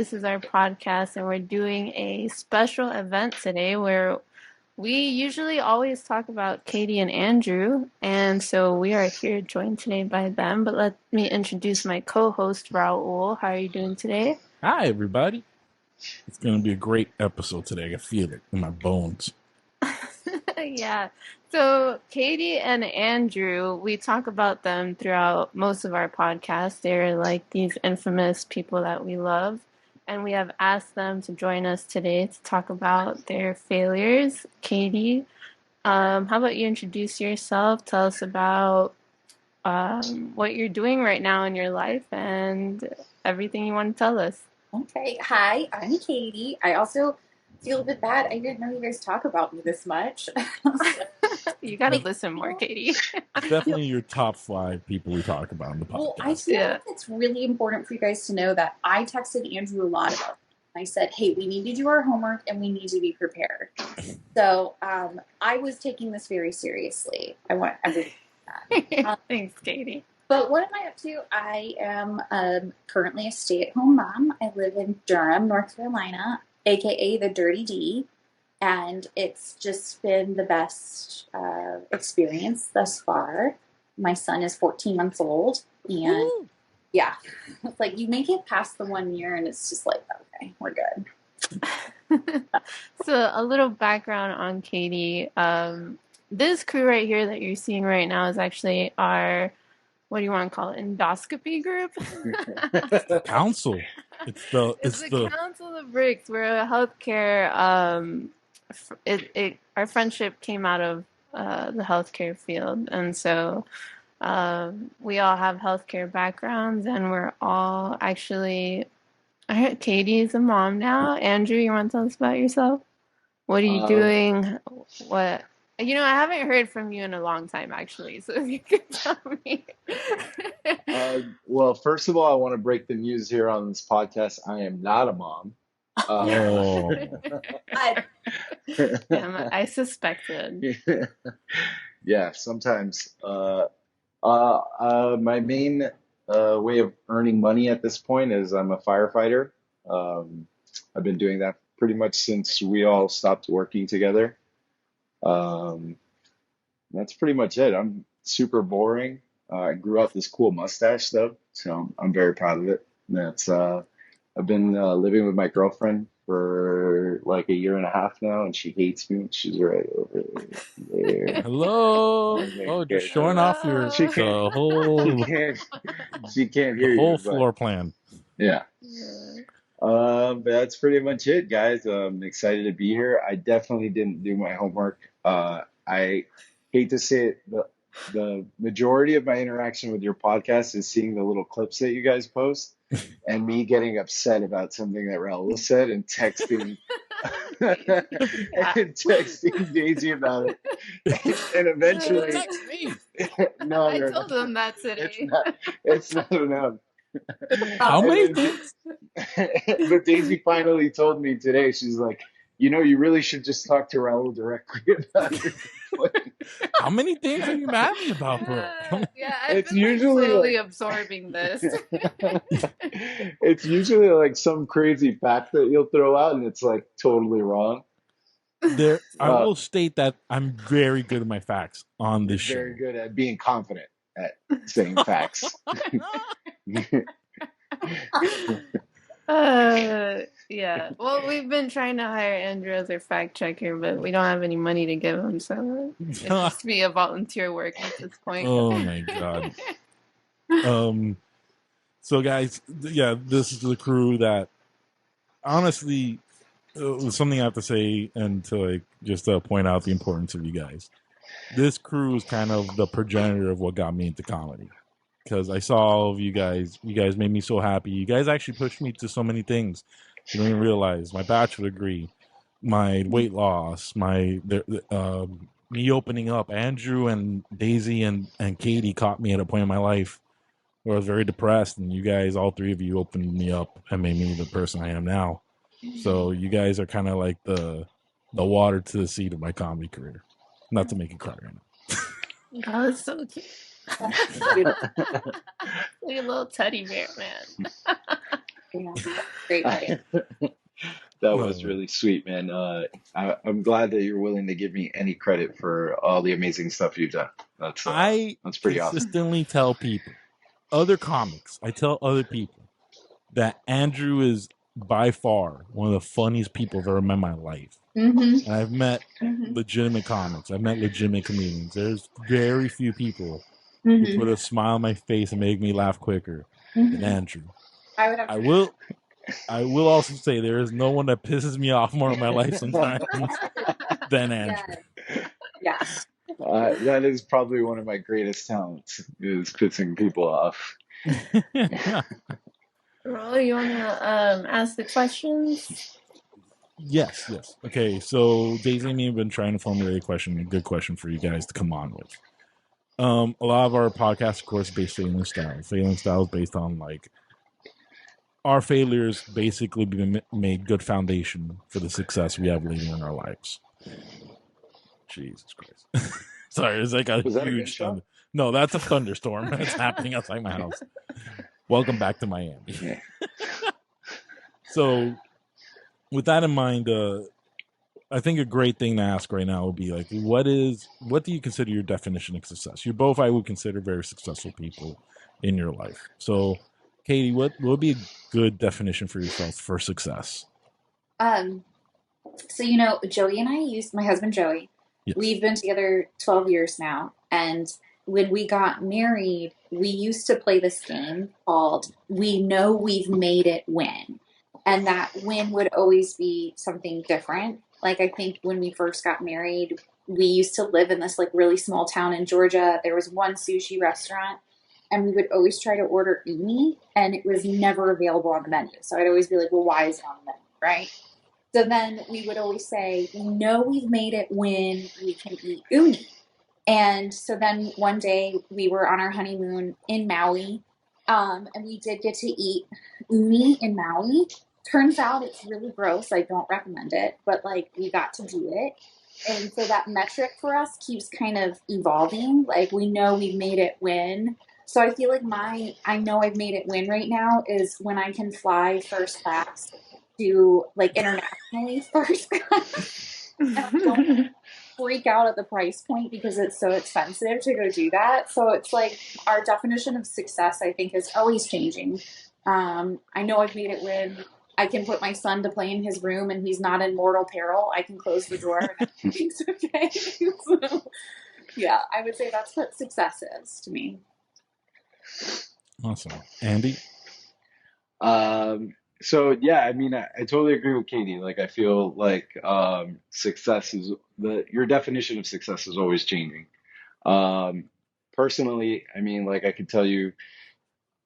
This is our podcast, and we're doing a special event today where we usually always talk about Katie and Andrew, and so we are here joined today by them. But let me introduce my co-host, Raul. How are you doing today? Hi, everybody. It's going to be a great episode today. I can feel it in my bones. Yeah. So Katie and Andrew, we talk about them throughout most of our podcasts. They're like these infamous people that we love. And we have asked them to join us today to talk about their failures. Katie, how about you introduce yourself? Tell us about what you're doing right now in your life and everything you want to tell us. Okay. Hi, I'm Katie. I also feel a bit bad. I didn't know you guys talk about me this much. You got to listen more, Katie. Definitely your top 5 people we talk about on the podcast. Well, I feel like it's really important for you guys to know that I texted Andrew a lot about it. I said, hey, we need to do our homework and we need to be prepared. So I was taking this very seriously. I want everything that. Thanks, Katie. But what am I up to? I am currently a stay-at-home mom. I live in Durham, North Carolina, a.k.a. the Dirty D. And it's just been the best experience thus far. My son is 14 months old. And yeah, it's like you make it past the 1 year and it's just like, okay, we're good. So a little background on Katie. This crew right here that you're seeing right now is actually our, what do you want to call it, endoscopy group? Council. It's the Council of Bricks. We're a healthcare. Our friendship came out of the healthcare field, and so we all have healthcare backgrounds, and we're all actually. I heard Katie's a mom now. Andrew, you want to tell us about yourself? What are you doing? What? I haven't heard from you in a long time, actually. So if you could tell me. Well, first of all, I want to break the news here on this podcast. I am not a mom. Damn, I suspected. Yeah, sometimes. My main way of earning money at this point is I'm a firefighter. I've been doing that pretty much since we all stopped working together. That's pretty much it. I'm super boring. I grew out this cool mustache though, so I'm very proud of it. That's I've been living with my girlfriend for like a year and a half now, and she hates me. She's right over there. Hello. Oh, just showing off your She can't hear the whole you, floor plan. Yeah. But that's pretty much it, guys. I'm excited to be here. I definitely didn't do my homework. I hate to say it, the majority of my interaction with your podcast is seeing the little clips that you guys post and me getting upset about something that Raul said and texting Daisy about it. And eventually Text me. No, I told him that today. It's not enough. How many things? But Daisy finally told me today, she's like, you really should just talk to Raul directly about it. How many things are you mad at me about, bro? Yeah, I've been usually slowly absorbing this. It's usually like some crazy fact that you'll throw out and it's like totally wrong. I will state that I'm very good at my facts on this show. Very good at being confident at saying facts. Yeah. Well, we've been trying to hire Andrew as our fact checker, but we don't have any money to give him, so it must be a volunteer work at this point. Oh my god. So guys, yeah, this is the crew that honestly was something I have to say and to like just point out the importance of you guys. This crew is kind of the progenitor of what got me into comedy. Because I saw all of you guys made me so happy. You guys actually pushed me to so many things. You don't even realize. My bachelor degree, my weight loss, me opening up. Andrew and Daisy and Katie caught me at a point in my life where I was very depressed, and you guys, all 3 of you, opened me up and made me the person I am now. So you guys are kind of like the water to the seed of my comedy career. Not to make you cry right now. Oh, that's so cute. Like a little teddy bear, man. Yeah, great writing. That was really sweet, man. I'm glad that you're willing to give me any credit for all the amazing stuff you've done. That's pretty awesome. consistently tell people, other comics, I tell other people that Andrew is by far one of the funniest people I've ever met in my life. Mm-hmm. And I've met legitimate comics. I've met legitimate comedians. There's very few people who put a smile on my face and make me laugh quicker than Andrew. I will also say there is no one that pisses me off more in my life sometimes than Andrew. Yeah. That is probably one of my greatest talents, is pissing people off. Raul, you want to ask the questions? Yes. Okay, so Daisy and me have been trying to formulate a good question for you guys to come on with. A lot of our podcasts, of course, based failing styles. Failing styles based on like our failures basically made good foundation for the success we have later in our lives. Jesus Christ. Sorry, it's like a huge thunder. No, that's a thunderstorm that's happening outside my house. Welcome back to Miami. Yeah. So, with that in mind, I think a great thing to ask right now would be like, what do you consider your definition of success? You're both, I would consider, very successful people in your life. So, Katie, what would be a good definition for yourself for success? So Joey and I my husband Joey. Yes. We've been together 12 years now, and when we got married, we used to play this game called "We Know We've Made It Win," and that win would always be something different. Like, I think when we first got married, we used to live in this like really small town in Georgia. There was one sushi restaurant, and we would always try to order uni, and it was never available on the menu. So I'd always be like, well, why is it on the menu, right? So then we would always say, we know we've made it when we can eat uni. And so then one day we were on our honeymoon in Maui, and we did get to eat uni in Maui. Turns out it's really gross. I don't recommend it, but like we got to do it. And so that metric for us keeps kind of evolving. Like, we know we've made it when. So I feel like I know I've made it win right now is when I can fly first class to like internationally first class. And I don't freak out at the price point because it's so expensive to go do that. So it's like our definition of success, I think, is always changing. I know I've made it when I can put my son to play in his room and he's not in mortal peril. I can close the door and everything's okay. So, yeah, I would say that's what success is to me. Awesome. Andy? So yeah, I mean, I totally agree with Katie. Like, I feel like success is your definition of success is always changing. Personally, I mean, like, I could tell you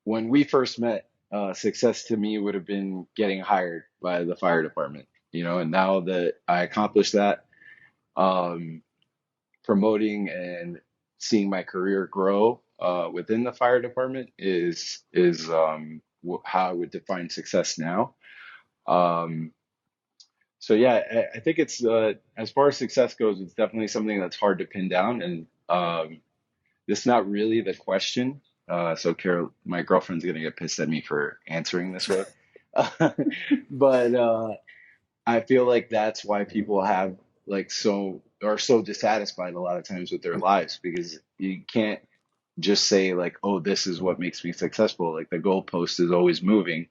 when we first met, success to me would have been getting hired by the fire department, and now that I accomplished that, promoting and seeing my career grow within the fire department is how I would define success now. So yeah, I think it's as far as success goes, it's definitely something that's hard to pin down, and it's not really the question. So Carol, my girlfriend's gonna get pissed at me for answering this way, but I feel like that's why people are so dissatisfied a lot of times with their lives, because you can't just say like, oh, this is what makes me successful. Like, the goalpost is always moving.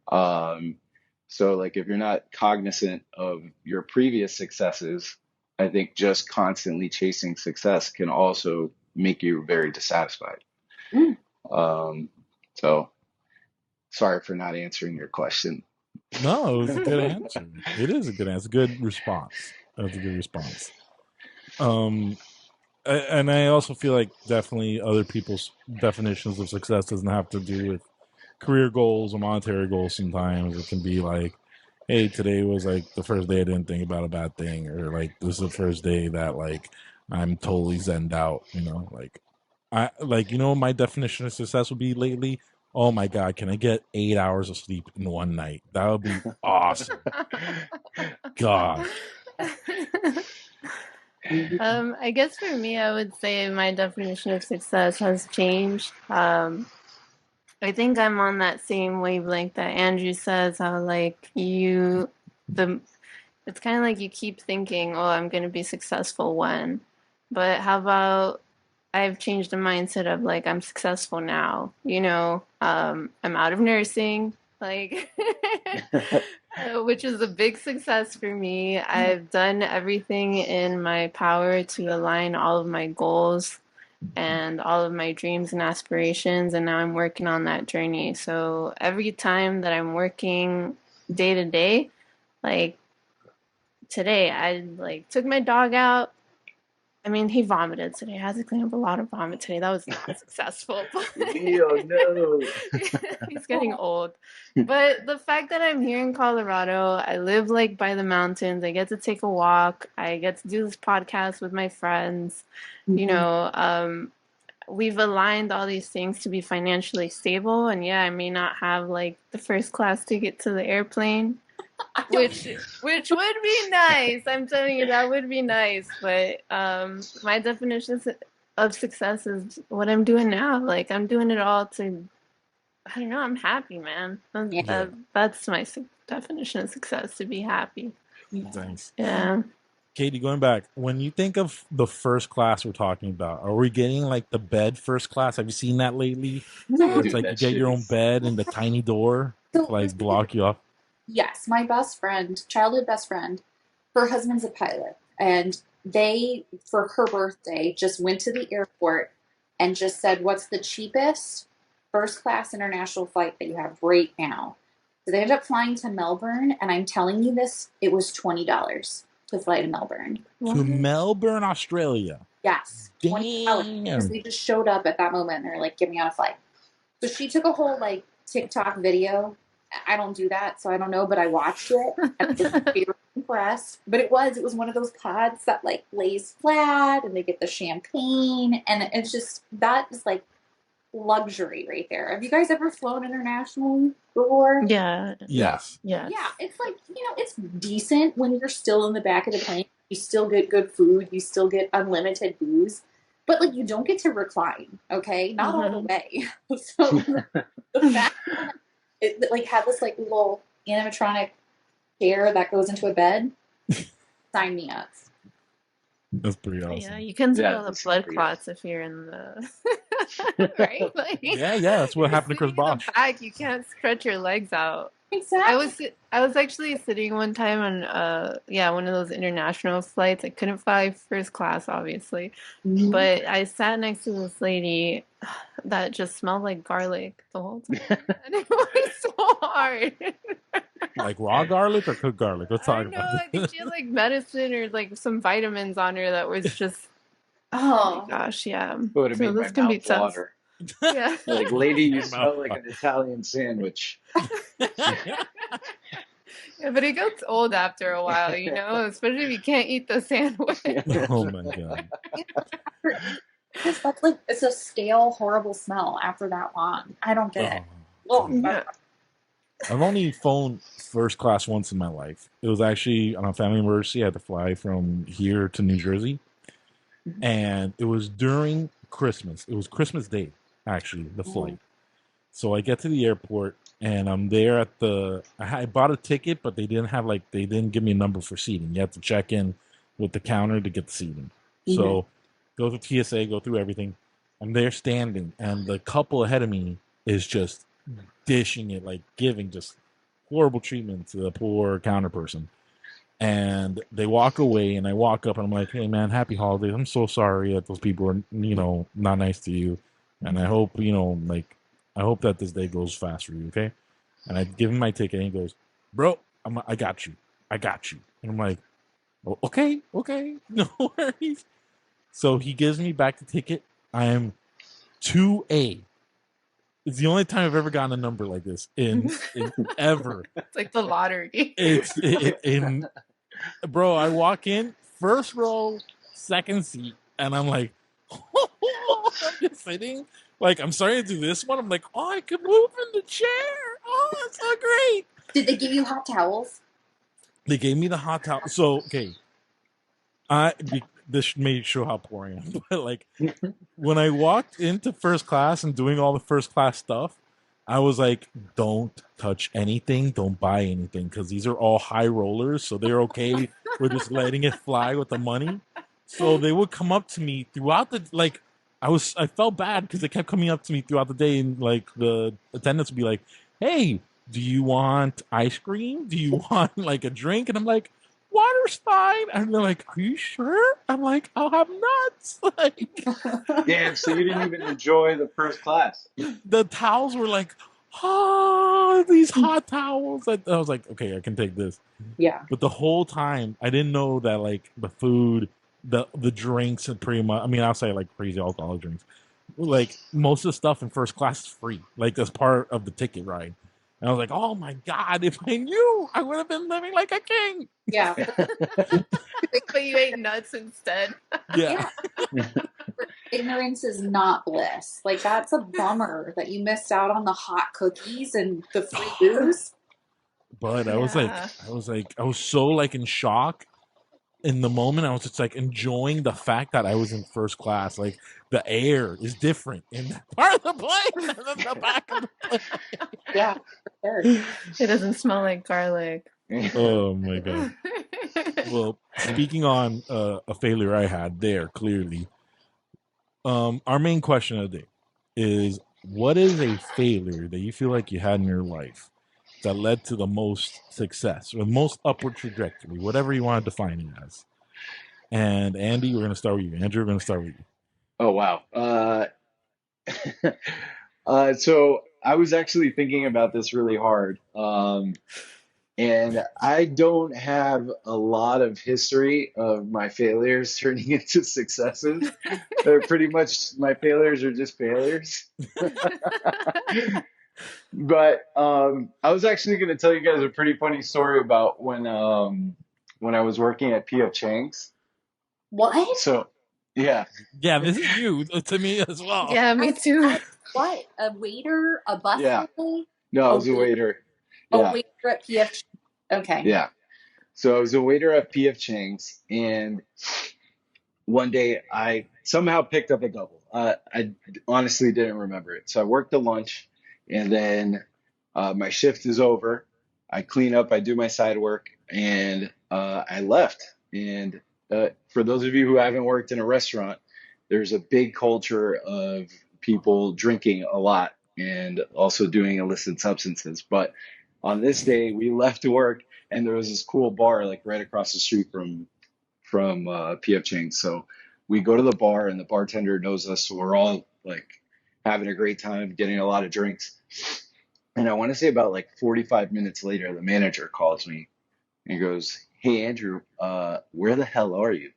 So like, if you're not cognizant of your previous successes, I think just constantly chasing success can also make you very dissatisfied. So sorry for not answering your question. No, it was a good answer. It is a good answer. Good response. That's a good response. And I also feel like definitely other people's definitions of success doesn't have to do with career goals or monetary goals. Sometimes it can be like, hey, today was like the first day I didn't think about a bad thing, or like this is the first day that like I'm totally zened out, my definition of success would be lately, oh my God, can I get 8 hours of sleep in one night? That would be awesome. God. I guess for me, I would say my definition of success has changed. I I think I'm on that same wavelength that Andrew says, how like the it's kind of like you keep thinking, oh, I'm going to be successful when. But how about I've changed the mindset of like, I'm successful now. I'm out of nursing, like, which is a big success for me. I've done everything in my power to align all of my goals and all of my dreams and aspirations, and now I'm working on that journey. So every time that I'm working day to day, like, today I like took my dog out. I mean, he vomited today. I had to clean up a lot of vomit today. That was not successful. Oh no. He's getting old. But the fact that I'm here in Colorado, I live like by the mountains. I get to take a walk. I get to do this podcast with my friends. We've aligned all these things to be financially stable. And yeah, I may not have like the first class ticket to the airplane, which would be nice. I'm telling you, that would be nice. But my definition of success is what I'm doing now. Like, I'm doing it all to, I don't know, I'm happy, man. That's my definition of success, to be happy. Thanks. Yeah. Katie, going back, when you think of the first class we're talking about, are we getting like the bed first class? Have you seen that lately? Where it's like you get your own bed and the tiny door to like block you off. Yes, my best friend, childhood best friend, her husband's a pilot, and they, for her birthday, just went to the airport and just said, what's the cheapest first class international flight that you have right now? So they ended up flying to Melbourne, and I'm telling you this, it was $20 to fly to Melbourne. To Melbourne, Australia? Yes. $20. Because they just showed up at that moment, and they're like, get me on a flight. So she took a whole like TikTok video. I don't do that, so I don't know, but I watched it and I was very impressed. But it was one of those pods that like lays flat and they get the champagne, and it's just, that is like luxury right there. Have you guys ever flown internationally before? Yeah. Yes. Yeah, it's like, it's decent when you're still in the back of the plane. You still get good food, you still get unlimited booze, but like you don't get to recline, okay? Not all the way. So the fact that it like had this like little animatronic chair that goes into a bed, sign me up. That's pretty awesome. Yeah, you can see all the blood clots if you're in the right. Like, yeah, that's what happened to Chris Bosch. Back, you can't stretch your legs out. Exactly. I was actually sitting one time on one of those international flights. I couldn't fly first class, obviously, but I sat next to this lady that just smelled like garlic the whole time, and it was so hard. Like raw garlic or cooked garlic? Let's talk about it. I think she had like medicine or like some vitamins on her that was just oh my gosh, yeah. It would have made my mouth water. Yeah. Like, lady, you smell like an Italian sandwich. Yeah, but it gets old after a while, especially if you can't eat the sandwich. Oh my god. Because that's like, it's a stale, horrible smell after that long. I don't get it. Oh, yeah. I've only flown first class once in my life. It was actually on a family emergency. I had to fly from here to New Jersey. And it was during Christmas. It was Christmas Day, actually, the flight. So I get to the airport and I'm there at I bought a ticket, but they didn't give me a number for seating. You have to check in with the counter to get the seating. So go through TSA, go through everything. I'm there standing, and the couple ahead of me is just dishing it, like giving just horrible treatment to the poor counter person. And they walk away, and I walk up, and I'm like, hey, man, happy holidays. I'm so sorry that those people are, not nice to you. And I hope, I hope that this day goes fast for you, okay? And I give him my ticket, and he goes, bro, I got you. And I'm like, oh, okay, no worries. So he gives me back the ticket. I am 2A. It's the only time I've ever gotten a number like this in ever. It's like the lottery. Bro, I walk in, first row, second seat, and I'm like, I'm just sitting. Like, I'm starting to do this one. I'm like, oh, I can move in the chair. Oh, that's so great. Did they give you hot towels? They gave me the hot towel. So, okay. This may show how poor I am. But, like, when I walked into first class and doing all the first class stuff, I was like, don't touch anything, don't buy anything, because these are all high rollers, so they're okay with just letting it fly with the money. So they would come up to me throughout the like. I felt bad because they kept coming up to me throughout the day, and like the attendants would be like, "Hey, do you want ice cream? Do you want like a drink?" And I'm like, "Water's fine." And they're like, "Are you sure?" I'm like, "I'll have nuts." Like Damn, so you didn't even enjoy the first class. the towels were like, oh, these hot towels. I was like, okay, I can take this. Yeah. But the whole time, I didn't know that like the food, the drinks, and pretty much. I mean, I'll say like crazy alcoholic drinks. Like most of the stuff in first class is free, like as part of the ticket ride. And I was like, oh my god, if I knew, I would have been living like a king. Yeah. But you ate nuts instead. Yeah. Ignorance is not bliss. Like, that's a bummer that you missed out on the hot cookies and the free booze. But Yeah. I was so like in shock in the moment. I was just like enjoying the fact that I was in first class. Like the air is different in that part of the plane than in the back of the plane. Yeah, for sure. It doesn't smell like garlic. Oh my god. Well, speaking on a failure I had there, clearly, our main question of the day is: what is a failure that you feel like you had in your life that led to the most success or the most upward trajectory, whatever you want to define it as? And Andy, we're going to start with you. Andrew, we're going to start with you. Oh wow. So I was actually thinking about this really hard. And I don't have a lot of history of my failures turning into successes. They're pretty much, my failures are just failures. But I was actually going to tell you guys a pretty funny story about when I was working at P.F. Chang's. What? So, yeah. Yeah, this is you to me as well. Yeah, me too. What? A waiter? A busboy? Yeah. No, I was a waiter. A Yeah. waiter at PF. Okay. Yeah. So I was a waiter at PF Chang's, and one day I somehow picked up a double. I honestly didn't remember it. So I worked the lunch, and then my shift is over. I clean up, I do my side work, and I left. And for those of you who haven't worked in a restaurant, there's a big culture of people drinking a lot and also doing illicit substances. But on this day, we left to work, and there was this cool bar like right across the street from PF Chang's. So we go to the bar, and the bartender knows us, so we're all like having a great time, getting a lot of drinks. And I want to say about like 45 minutes later, the manager calls me and goes, "Hey Andrew, where the hell are you?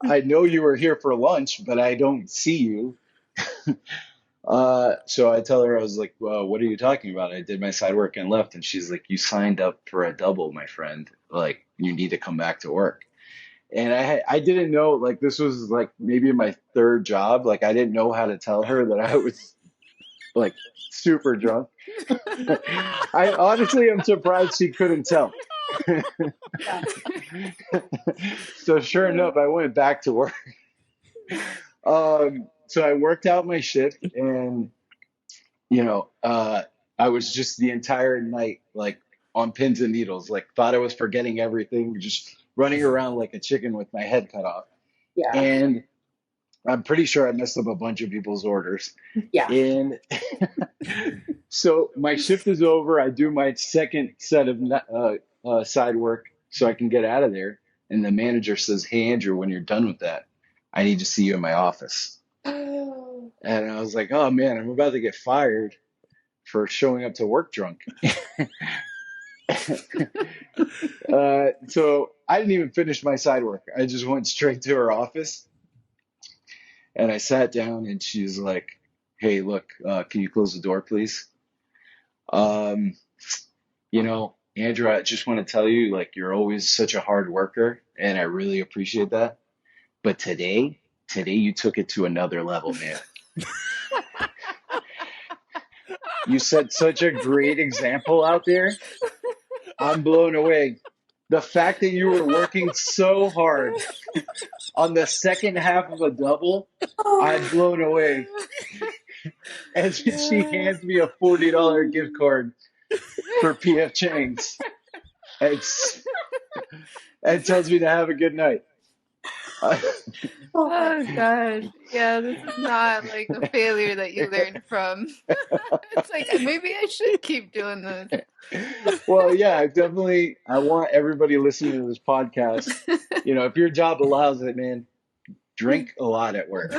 I know you were here for lunch, but I don't see you." So I tell her, I was like, "Well, what are you talking about? I did my side work and left." And she's like, "You signed up for a double, my friend. Like, you need to come back to work." And I didn't know, like, this was like maybe my third job. Like, I didn't know how to tell her that I was like super drunk. I honestly am surprised she couldn't tell. So sure enough, I went back to work. So I worked out my shift, and I was just the entire night like on pins and needles, like thought I was forgetting everything, just running around like a chicken with my head cut off. Yeah. And I'm pretty sure I messed up a bunch of people's orders. Yeah. And so my shift is over. I do my second set of side work so I can get out of there. And the manager says, "Hey, Andrew, when you're done with that, I need to see you in my office." And I was like, "Oh man, I'm about to get fired for showing up to work drunk." So I didn't even finish my side work. I just went straight to her office, and I sat down, and she's like, "Hey, look, can you close the door, please? Andrew, I just want to tell you, like, you're always such a hard worker, and I really appreciate that. But today you took it to another level, man. You set such a great example out there. I'm blown away. The fact that you were working so hard on the second half of a double, I'm blown away. And she hands me a $40 gift card for PF Chang's and tells me to have a good night. Oh God. Yeah, this is not like a failure that you learned from. It's like maybe I should keep doing this. Well, yeah, I want everybody listening to this podcast, if your job allows it, man, drink a lot at work.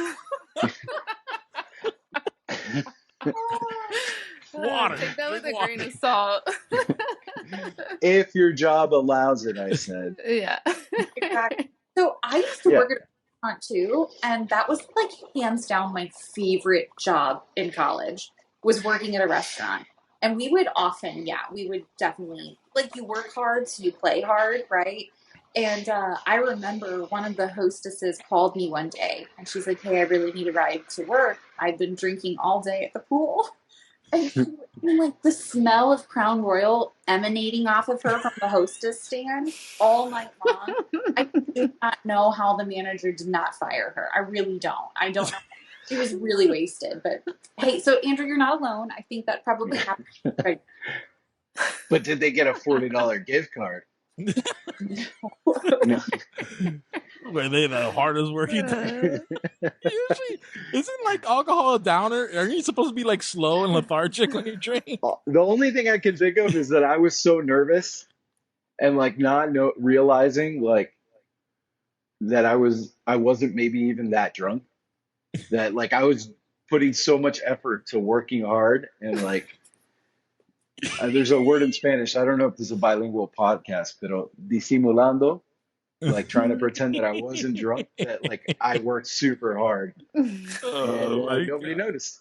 Water. Take that with a Water. grain of salt. If your job allows it, I said. Yeah. Exactly. So I used to work at a restaurant too, and that was like hands down my favorite job in college was working at a restaurant. And we would definitely, like, you work hard, so you play hard, right? And I remember one of the hostesses called me one day, and she's like, "Hey, I really need a ride to work. I've been drinking all day at the pool." And like the smell of Crown Royal emanating off of her from the hostess stand all night long. I do not know how the manager did not fire her. I really don't. I don't know. She was really wasted. But hey, so Andrew, you're not alone. I think that probably happened. Right. But did they get a $40 gift card? No. Were they the hardest working? Usually, isn't like alcohol a downer? Aren't you supposed to be like slow and lethargic when you drink? The only thing I can think of is that I was so nervous and like not realizing like that I wasn't maybe even that drunk, that like I was putting so much effort to working hard and like there's a word in Spanish. I don't know if this is a bilingual podcast, pero disimulando, like trying to pretend that I wasn't drunk, that like I worked super hard and nobody noticed.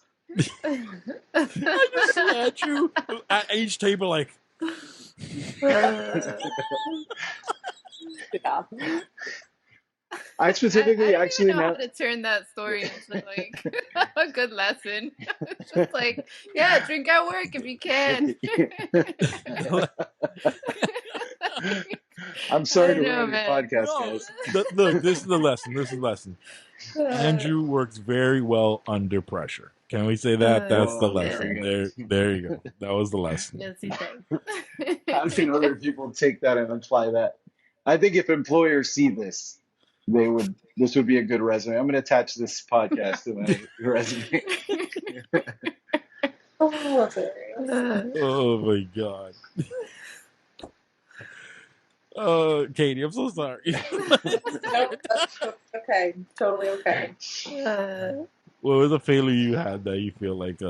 I just see Andrew at each table like. Yeah. I specifically I actually know how to turn that story into like a good lesson. It's just like, yeah, drink at work if you can. I'm sorry to know, ruin your podcast, guys. Look, this is the lesson. This is the lesson. Andrew works very well under pressure. Can we say that? That's the lesson. There you go. That was the lesson. Yes, he does. How can other people take that and apply that? I think if employers see this, this would be a good resume. I'm going to attach this podcast to my resume. Oh my God. Katie, I'm so sorry. No, that's okay. Totally okay. What was a failure you had that you feel like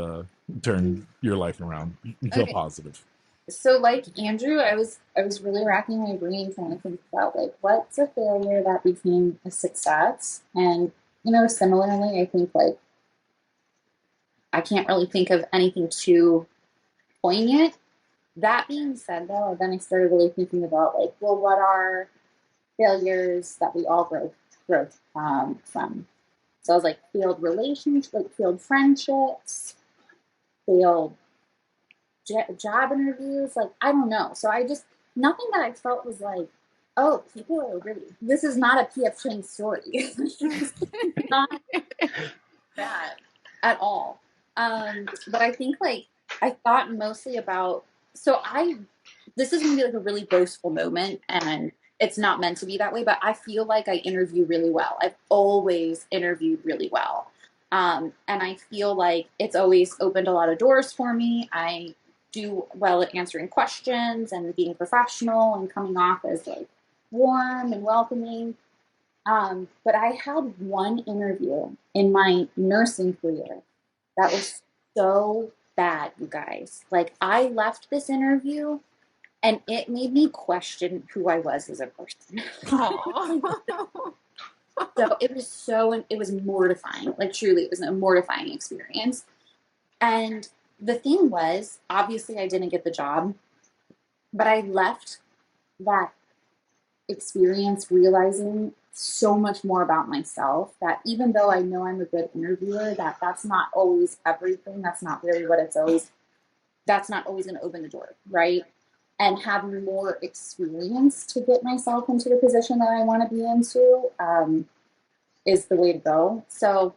turned your life around into positive? So like Andrew, I was really racking my brain trying to think about like what's a failure that became a success. And similarly, I think like I can't really think of anything too poignant. That being said, though, then I started really thinking about like, well, what are failures that we all grow from? So I was like, failed relationships, like failed friendships, failed job interviews, like I don't know. So nothing that I felt was like, oh, people are really, this is not a PF Chang's story. It's not bad at all. But I think like I thought mostly about, this is gonna be like a really boastful moment, and it's not meant to be that way, but I feel like I interview really well. I've always interviewed really well. And I feel like it's always opened a lot of doors for me. I do well at answering questions and being professional and coming off as like warm and welcoming. But I had one interview in my nursing career that was so bad, you guys. Like I left this interview and it made me question who I was as a person. So it was mortifying. Like truly, it was a mortifying experience. And the thing was, obviously I didn't get the job, but I left that experience realizing so much more about myself, that even though I know I'm a good interviewer, that's not always everything. That's not really that's not always going to open the door, right? And having more experience to get myself into the position that I want to be into, is the way to go. So,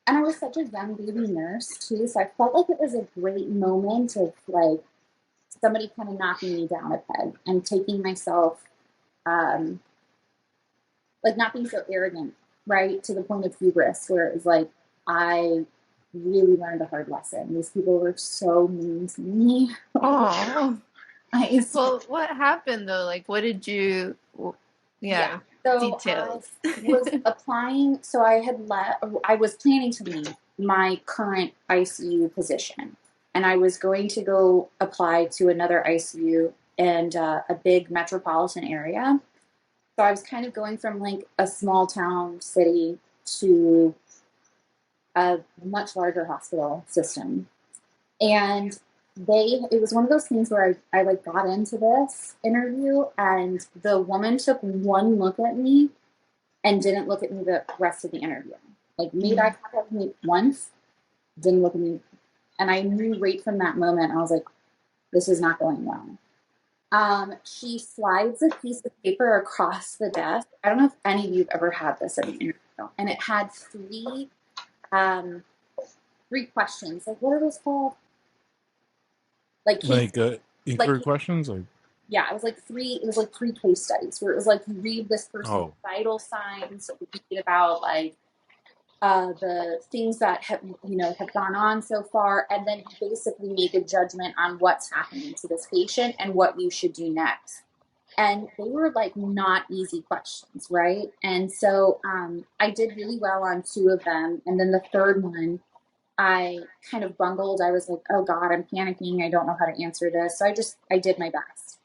and I was such a young baby nurse too, so I felt like it was a great moment of like somebody kind of knocking me down a peg and taking myself, like not being so arrogant, right, to the point of hubris, where it was like I really learned a hard lesson. These people were so mean to me. Oh. Well, what happened though? Like, what did you? Yeah. So details. I was applying. So I was planning to leave my current ICU position, and I was going to go apply to another ICU in a big metropolitan area. So I was kind of going from like a small town city to a much larger hospital system. And it was one of those things where I like got into this interview and the woman took one look at me and didn't look at me the rest of the interview. Like made eye contact with me once, didn't look at me. And I knew right from that moment, I was like, this is not going well. She slides a piece of paper across the desk. I don't know if any of you have ever had this at an interview. And it had three questions. Like, what are those called? Inquiry questions? Like, yeah, it was like three case studies where it was like you read this person's vital signs, read about like the things that have gone on so far, and then basically make a judgment on what's happening to this patient and what you should do next. And they were like not easy questions, right? And so I did really well on two of them, and then the third one I kind of bungled. I was like, oh God, I'm panicking. I don't know how to answer this. So I did my best.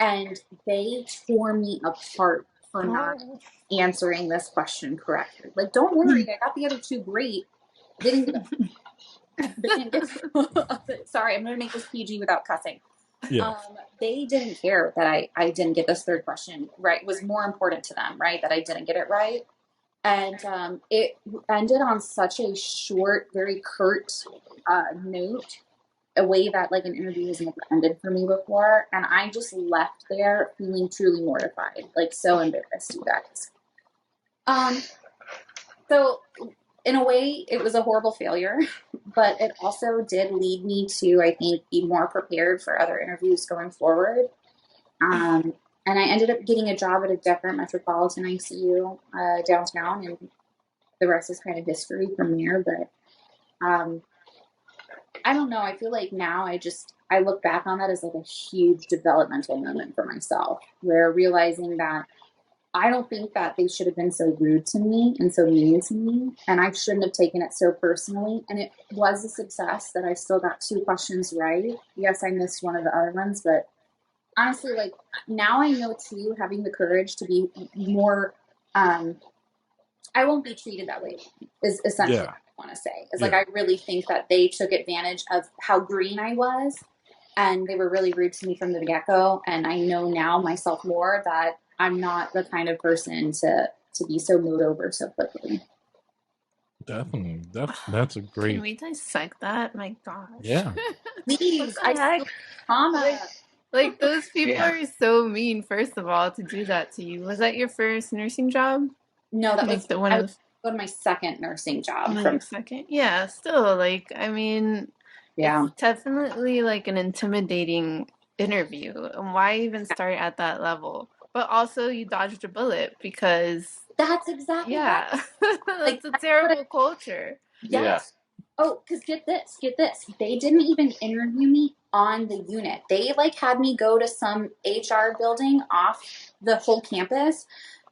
And they tore me apart for not answering this question correctly. Like, don't worry, I got the other two great. Sorry, I'm going to make this PG without cussing. Yeah. They didn't care that I didn't get this third question right. It was more important to them, right, that I didn't get it right. And it ended on such a short, very curt note, a way that like an interview has never ended for me before. And I just left there feeling truly mortified, like so embarrassed, you guys. So in a way, it was a horrible failure, but it also did lead me to, I think, be more prepared for other interviews going forward. And I ended up getting a job at a different metropolitan ICU downtown, and the rest is kind of history from there. But I don't know. I feel like now I look back on that as like a huge developmental moment for myself, where realizing that I don't think that they should have been so rude to me and so mean to me, and I shouldn't have taken it so personally. And it was a success that I still got two questions right. Yes, I missed one of the other ones, but honestly, like now I know too, having the courage to be more, I won't be treated that way is essentially what I want to say. It's like, I really think that they took advantage of how green I was, and they were really rude to me from the get-go. And I know now myself more that I'm not the kind of person to be so moved over so quickly. Definitely. That's a great. Can we dissect that? My gosh. Yeah. Please, I trauma. Like those people are so mean. First of all, to do that to you. Was that your first nursing job? No, that was the one. I was going to my second nursing job. From second, yeah. Still, like, I mean, it's definitely like an intimidating interview. And why even start at that level? But also, you dodged a bullet because that's exactly that's a terrible culture. Yes. Yeah. Oh, because get this. They didn't even interview me on the unit. They like had me go to some HR building off the whole campus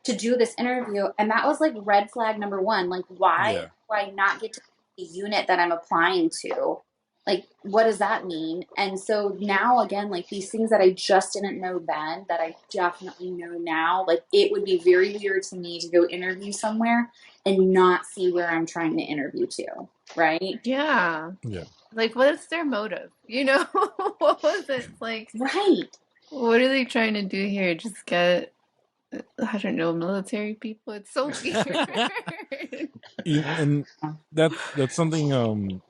to do this interview. And that was like red flag number one. Like, why do I not get to the unit that I'm applying to? Like, what does that mean? And so now again, like these things that I just didn't know then that I definitely know now, like it would be very weird to me to go interview somewhere and not see where I'm trying to interview to. Right? Yeah. Like, what is their motive? You know, what was it like? Right. What are they trying to do here? Just get, I don't know, military people? It's so weird. And that's something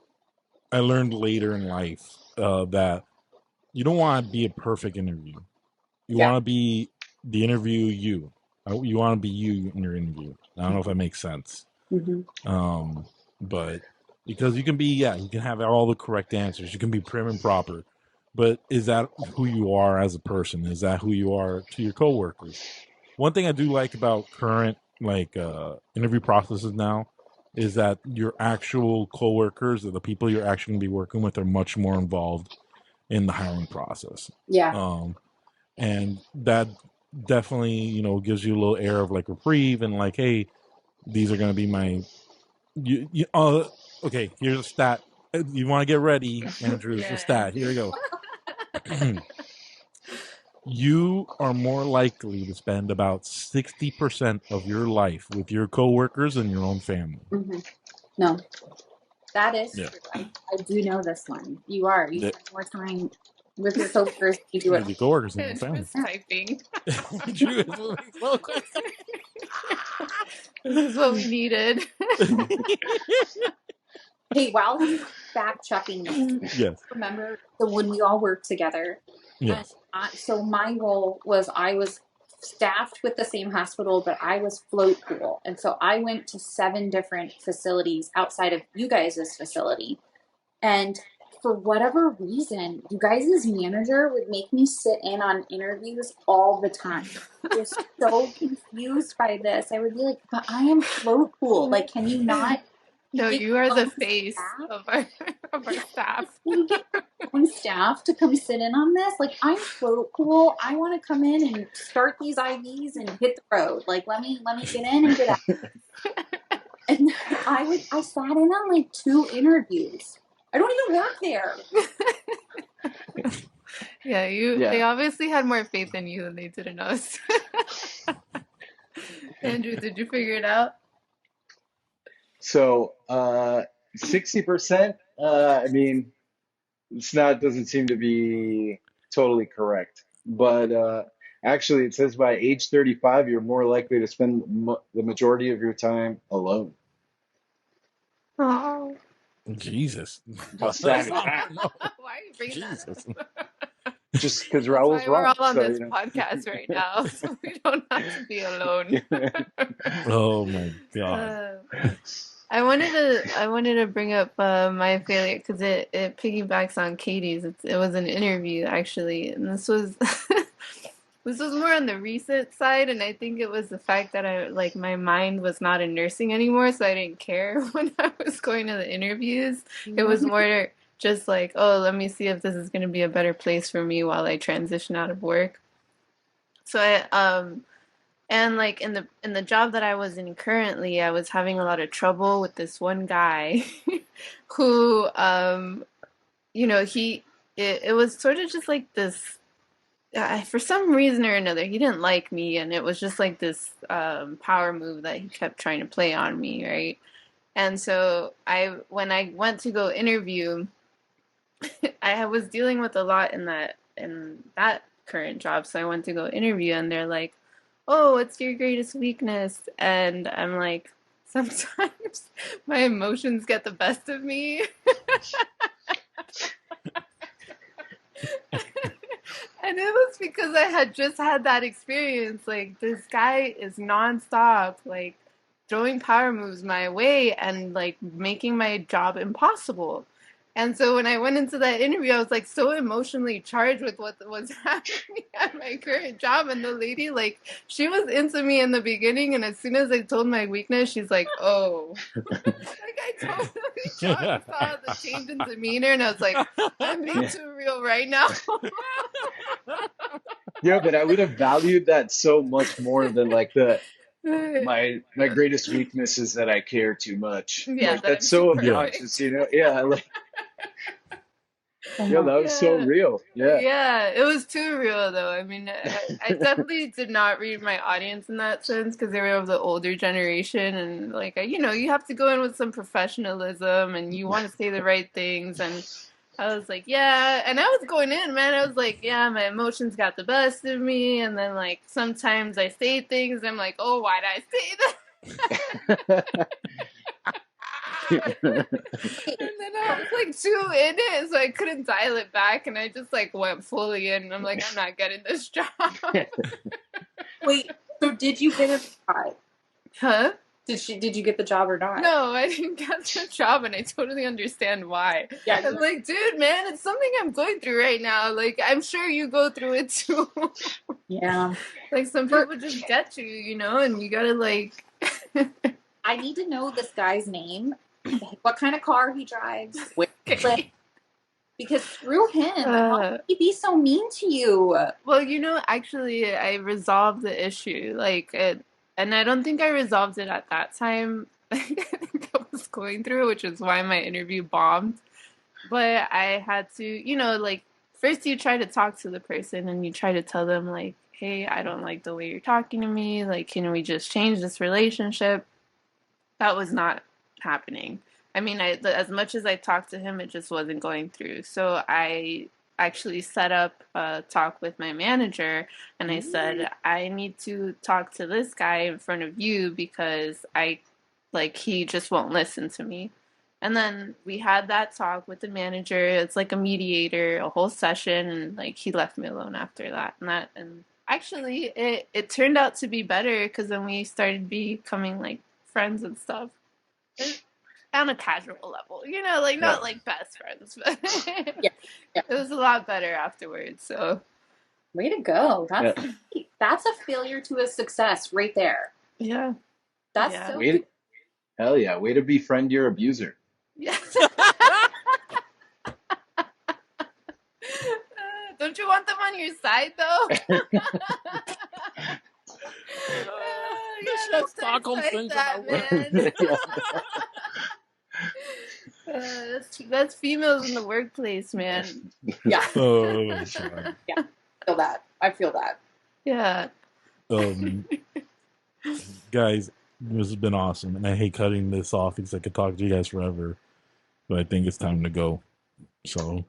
I learned later in life that you don't want to be a perfect interview. You want to be the interview you. You want to be you in your interview. I don't know if that makes sense. But because you can have all the correct answers. You can be prim and proper. But is that who you are as a person? Is that who you are to your coworkers? One thing I do like about current interview processes now is that your actual coworkers or the people you're actually going to be working with are much more involved in the hiring process. Yeah. And that definitely, gives you a little air of like reprieve and like, hey, these are going to be my. Okay, here's a stat. You want to get ready, Andrew? It's a stat. Here we go. You are more likely to spend about 60% of your life with your coworkers and your own family. No, that is true. I do know this one. You spend more time with your coworkers. You do it with your coworkers and your family. Typing. Drew is moving closer. This is what we needed. Hey, while he's fact checking this, yes. Remember when we all worked together? Yes. So my role was I was staffed with the same hospital, but I was float pool. And so I went to 7 different facilities outside of you guys' facility. And for whatever reason, you guys' manager would make me sit in on interviews all the time. I was so confused by this. I would be like, but I am float pool. Like, can you not? No, you are the face of our staff. You get own staff to come sit in on this. Like, I'm float pool. I want to come in and start these IVs and hit the road. Like, let me get in and get out. And I sat in on like 2 interviews. I don't even work there. They obviously had more faith in you than they did in us. Andrew, did you figure it out? So 60%, I mean, doesn't seem to be totally correct. But actually, it says by age 35, you're more likely to spend the majority of your time alone. Oh. Jesus. How sad is that? Why are you bringing that up? Just because Raul's wrong. We're all on this podcast right now, so we don't have to be alone. Oh my God. I wanted to bring up my failure because it piggybacks on Katie's. It was an interview actually, and this was this was more on the recent side, and I think it was the fact that my mind was not in nursing anymore, so I didn't care when I was going to the interviews. It was more just like, oh, let me see if this is going to be a better place for me while I transition out of work. So and like in the job that I was in currently, I was having a lot of trouble with this one guy who it was sort of just like this for some reason or another, he didn't like me, and it was just like this power move that he kept trying to play on me, right? And so when I went to go interview, I was dealing with a lot in that current job, so I went to go interview, and they're like, oh, what's your greatest weakness? And I'm like, sometimes my emotions get the best of me. And it was because I had just had that experience. Like, this guy is nonstop, like, throwing power moves my way and, like, making my job impossible. And so when I went into that interview, I was like so emotionally charged with what was happening at my current job. And the lady, like, she was into me in the beginning. And as soon as I told my weakness, she's like, oh. Like, I totally saw the change in demeanor. And I was like, I'm being too real right now. Yeah, but I would have valued that so much more than like my greatest weakness is that I care too much. Yeah, like, that's so obnoxious, you know? Yeah, like. Yeah, that was so real. Yeah, it was too real though. I mean, I definitely did not read my audience in that sense because they were of the older generation, and like, you have to go in with some professionalism and you want to say the right things. And I was like, yeah, and I was going in, man. I was like, yeah, my emotions got the best of me, and then like sometimes I say things, and I'm like, oh, why did I say that? And then I was like too in it, so I couldn't dial it back, and I just like went fully in. And I'm like, I'm not getting this job. Wait, so did you get a spot? Huh? Did you get the job or not? No, I didn't get the job, and I totally understand why. Yeah, I'm like, dude, man, it's something I'm going through right now. Like, I'm sure you go through it too. yeah. Like, some people just get you, you know, and you gotta, like... I need to know this guy's name, what kind of car he drives, where he lives, because through him, how could he be so mean to you? Well, you know, actually, I resolved the issue. Like, and I don't think I resolved it at that time. I think I was going through it, which is why my interview bombed. But I had to, you know, like, first you try to talk to the person and you try to tell them, like, hey, I don't like the way you're talking to me. Like, can we just change this relationship? That was not happening. I mean, as much as I talked to him, it just wasn't going through. So I actually set up a talk with my manager, and I said, I need to talk to this guy in front of you because he just won't listen to me. And then we had that talk with the manager. It's like a mediator, a whole session, and like he left me alone after that. And actually, it turned out to be better because then we started becoming like friends and stuff. On a casual level, you know, like not like best friends, but yeah. It was a lot better afterwards. So, way to go! That's a failure to a success right there. Yeah, that's so good. Hell yeah! Way to befriend your abuser. Yes. Don't you want them on your side though? Stockholm syndrome. Man. That's females in the workplace, man. Yeah. Oh, sorry. Yeah. I feel that. Yeah. Guys, this has been awesome, and I hate cutting this off because I could talk to you guys forever, but I think it's time to go. So,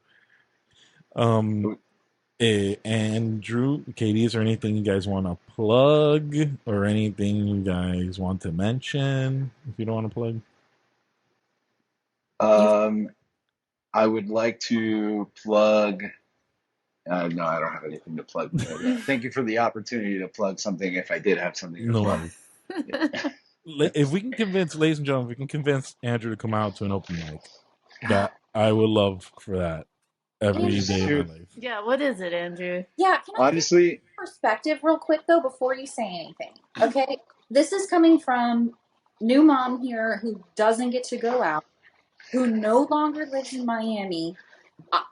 Andrew, Katie, is there anything you guys want to plug or anything you guys want to mention if you don't want to plug? I would like to plug. No, I don't have anything to plug. Thank you for the opportunity to plug something if I did have something to plug. If we can convince, ladies and gentlemen, if we can convince Andrew to come out to an open mic, that I would love for that every day of my life. Yeah, what is it, Andrew? Yeah, can I honestly perspective real quick though before you say anything? Okay, this is coming from new mom here who doesn't get to go out, who no longer lives in Miami.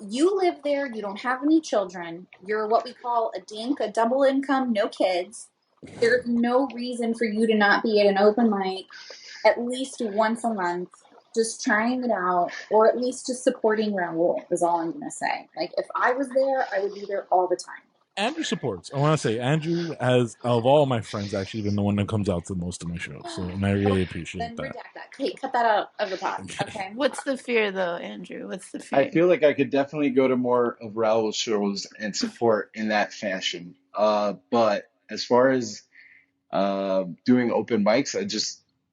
You live there. You don't have any children. You're what we call a dink, a double income, no kids. There's no reason for you to not be at an open mic at least once a month, just trying it out, or at least just supporting Raul is all I'm going to say. Like, if I was there, I would be there all the time. Andrew supports. I want to say Andrew has, of all my friends, actually been the one that comes out to most of my shows. So, and I really appreciate that. Then redact that. Kate, cut that out of the pod. Okay. What's the fear, though, Andrew? What's the fear? I feel like I could definitely go to more of Raul's shows and support in that fashion. But as far as doing open mics,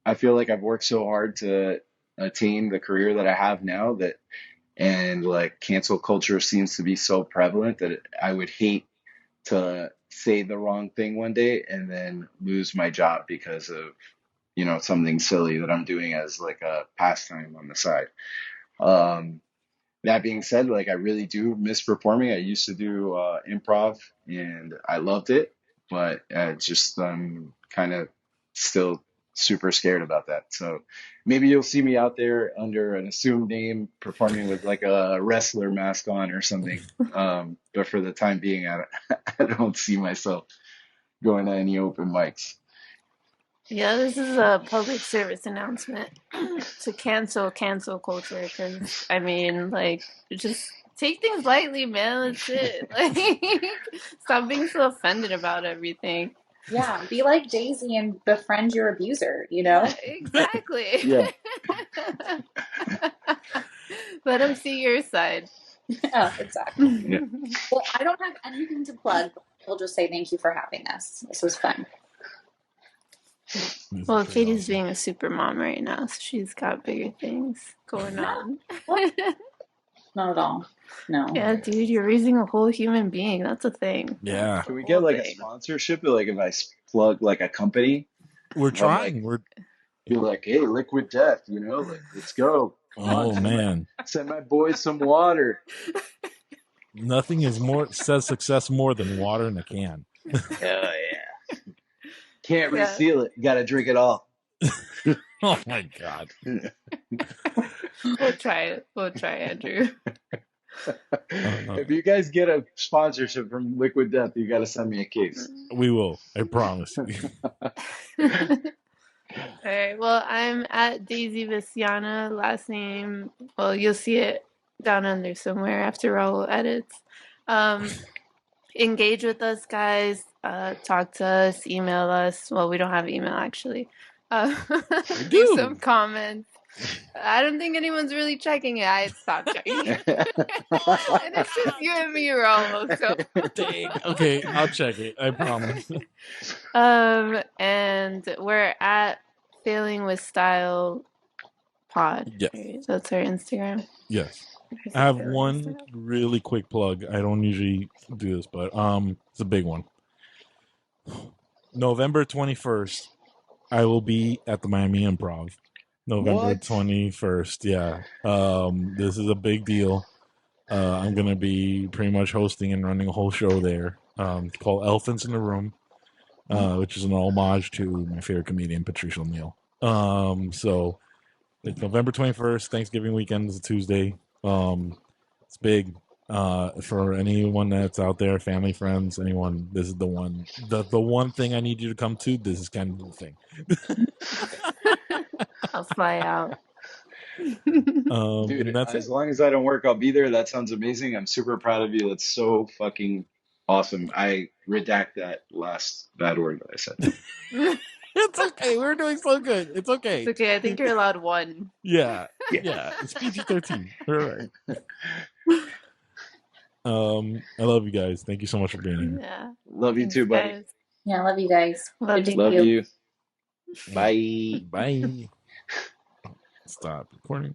I feel like I've worked so hard to attain the career that I have now and like cancel culture seems to be so prevalent that I would hate to say the wrong thing one day and then lose my job because of, you know, something silly that I'm doing as like a pastime on the side. That being said, like I really do miss performing. I used to do improv and I loved it, but I'm kind of still super scared about that. So maybe you'll see me out there under an assumed name performing with like a wrestler mask on or something. But for the time being, I don't see myself going to any open mics. Yeah, this is a public service announcement to cancel culture because, I mean, like, just take things lightly, man. That's it. Like, stop being so offended about everything. Yeah, be like Daisy and befriend your abuser, you know? Exactly. Yeah. Let them see your side. Yeah, exactly. Yeah. Well, I don't have anything to plug. I'll just say thank you for having us. This was fun. Well, Katie's being a super mom right now, so she's got bigger things going on. Not at all. No. Yeah, dude, you're raising a whole human being. That's a thing. Yeah. Can we get like a sponsorship? Like if I plug like a company? We're trying. Be like, hey, liquid death, you know, like, let's go. Come on, Oh man, send my boys some water. nothing is more says success more than water in a can. Oh yeah, can't Yeah. reseal it. Got to drink it all. Oh my god. We'll try it. We'll try, Andrew. If you guys get a sponsorship from Liquid Death, you got to send me a case. We will. I promise. All right. Well, I'm at Daisy Visiana. Last name. Well, you'll see it down under somewhere after Raul edits. Engage with us, guys. Talk to us. Email us. Well, we don't have email actually. Leave some comments. I don't think anyone's really checking it. I stopped checking it. And it's just you and me, Raul. So. Dang. Okay, I'll check it. I promise. And we're at Failing with Style Pod. Yes. Right? That's our Instagram. Yes. I have one really quick plug. I don't usually do this, but it's a big one. November 21st, I will be at the Miami Improv. November 21st, yeah. This is a big deal. I'm going to be pretty much hosting and running a whole show there called Elephants in the Room, which is an homage to my favorite comedian, Patrice O'Neill. So it's November 21st, Thanksgiving weekend is a Tuesday. It's big for anyone that's out there, family, friends, anyone. This is the one. The one thing I need you to come to. This is kind of the thing. I'll fly out. Dude, as long as I don't work, I'll be there. That sounds amazing. I'm super proud of you. That's so fucking awesome. I redact that last bad word that I said. It's okay. We're doing so good. It's okay. It's okay. I think you're allowed one. Yeah. It's PG-13. All right. I love you guys. Thank you so much for being here. Yeah. Love you too, buddy. Guys. Yeah, I love you guys. Love you. Bye. Bye. Stop recording.